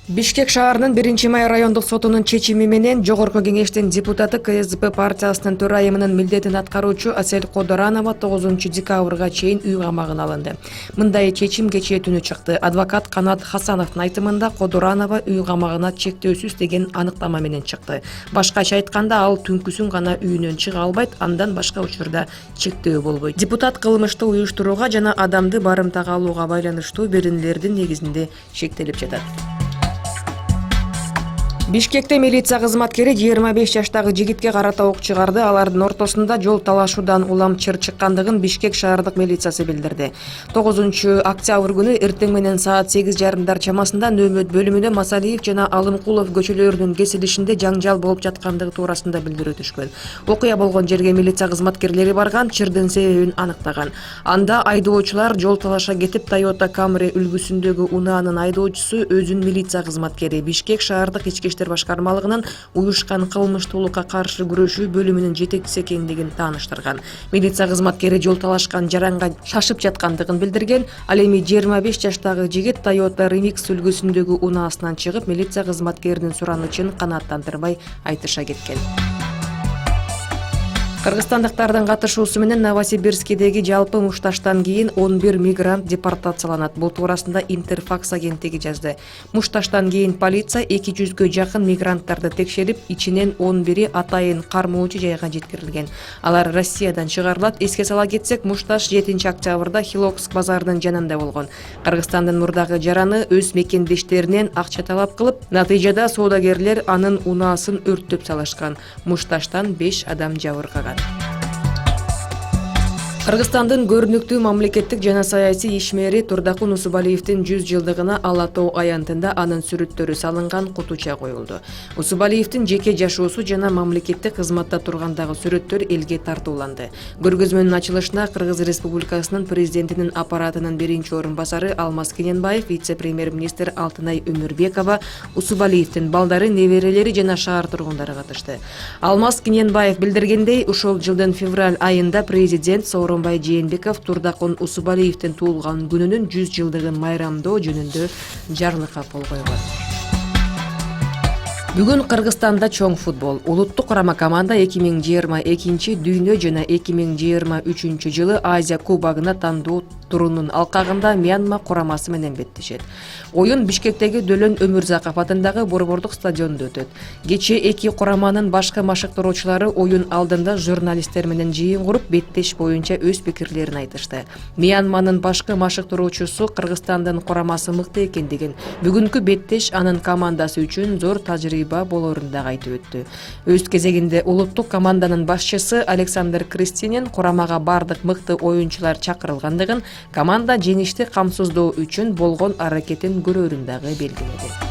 Бишкек шаарынын 1-май райондук сотунун чечими менен Жогорку кеңештин депутаты КСДП партиясынын төрайымынын милдетин аткаруучу Асель Кодоранова 9-декабрга чейин үй камагына алынды. Мындай чечим кечээ түнү чыкты. Адвокат Канат Хасановдун айтымында Кодоранова үй камагына чектөөсүз деген аныктама менен чыкты. Башкача айтканда ал түнкүсүн гана үйүнөн чыга албайт, андан башка учурда чектөө болбойт. Депутат кылмышты уюштурууга жана адамды барымтага алууга байланыштуу беренелердин негизинде шектелип жатат. Бишкекте милиция кызматкери 25 жаштагы жигитке карата ок чыгарды. Алардын ортосунда жол талашуудан улам чыр чыккандыгын Бишкек шаардык милициясы билдирди. 9-октябрь күнү эртең менен саат 8:30 чамасында нөөмөт бөлүмүнө Масалиев жана Алымкулов көчөлөрүнүн кесилишинде жаңжал болуп жаткандыгы туурасында билдирүү түшкөн. Окуя болгон жерге милиция кызматкерлери барган, чырдын себебин аныктаган. Анда айдоочулар жол талаша кетип, Toyota Camry үлгүсүндөгү унаанын айдоочусу өзүн милиция кызматкери Бишкек шаардык ички башкармалыгынын уюшкан кылмыштуулукка каршы күрөшүү бөлүмүнүн жетекчиси экендигин тааныштырган. Милиция кызматкери жол талашкан жаранга шашып жаткандыгын билдирген. Ал эми 25 жаштагы жигит Toyota Remix үлгүсүндөгү унаасынан чыгып, милиция кызматкеринин суранычын канааттандырбай айтыша кеткен. Кыргызстандыктардын катышуусу менен Новосибирскидеги жалпы мушташтан кийин 11 мигрант депортацияланат. Бул туурасында Интерфакс агенттиги жазды. Мушташтан кийин полиция 200гө жакын мигранттарды текшерип, ичинен 11-и атайын кармоочу жайга жеткирилген. Алар Россиядан чыгарылат. Эске сала кетсек, мушташ 7-октябрда Хилокск базарынын жанында болгон. Кыргызстандын мурдагы жараны өз мекендештеринен акча талап кылып, натыйжада соодагерлер анын унаасын өрттөп салышкан. Мушташтан 5 адам жабыркаган. Кыргызстандын көрүнүктүү мамлекеттик жана саясий ишмери Турдакун Усубалиевдин 100 жылдыгына Ала Тоо аянтында анын сүрөттөрү салынган кутуча коюлду. Усубалиевдин жеке жашоосу жана мамлекеттик кызматта тургандагы сүрөттөр элге тартууланды. Көргөзмөнүн ачылышына Кыргыз Республикасынын президентинин аппаратынын биринчи орун басары Алмаз Кененбаев, вице-премьер-министр Алтынай Өмүрбекова, Усубалиевдин балдары, неберелери жана шаар тургундары катышты. Алмаз Кененбаев билдиргендей, ушул жылдын февраль айында президент Сооронбай Жээнбеков Турдакун Усубалиевдин туулган күнүнүн 100 жылдыгын майрамдоо жөнүндө жарлыкка кол койгон. Бүгүн Кыргызстанда чоң футбол. Улуттук курама команда 2022 дүйнө жана 2023 жылы Азия кубогуна тандоо турунун алкагында Мьянма курамасы менен беттешет. Оюн Бишкектеги Дөлөн Өмүрзаков атындагы борбордук стадиондо өтөт. Кечээ эки кураманын башкы машыктыруучулары оюн алдында журналисттер менен жыйын куруп, беттеш боюнча өз пикирлерин айтышты. Мьянманын башкы машыктыруучусу Кыргызстандын курамасы мыкты экендигин, бүгүнкү беттеш анын командасы үчүн зор тажрыйба болорун да айтып өттү. Өз кезегинде улуттук команданын башчысы Александр Кристинен курамага бардык мыкты оюнчулар чакырылгандыгын, команда жеңишти камсыздоо үчүн болгон аракетин көрөрүн дагы белгиледи.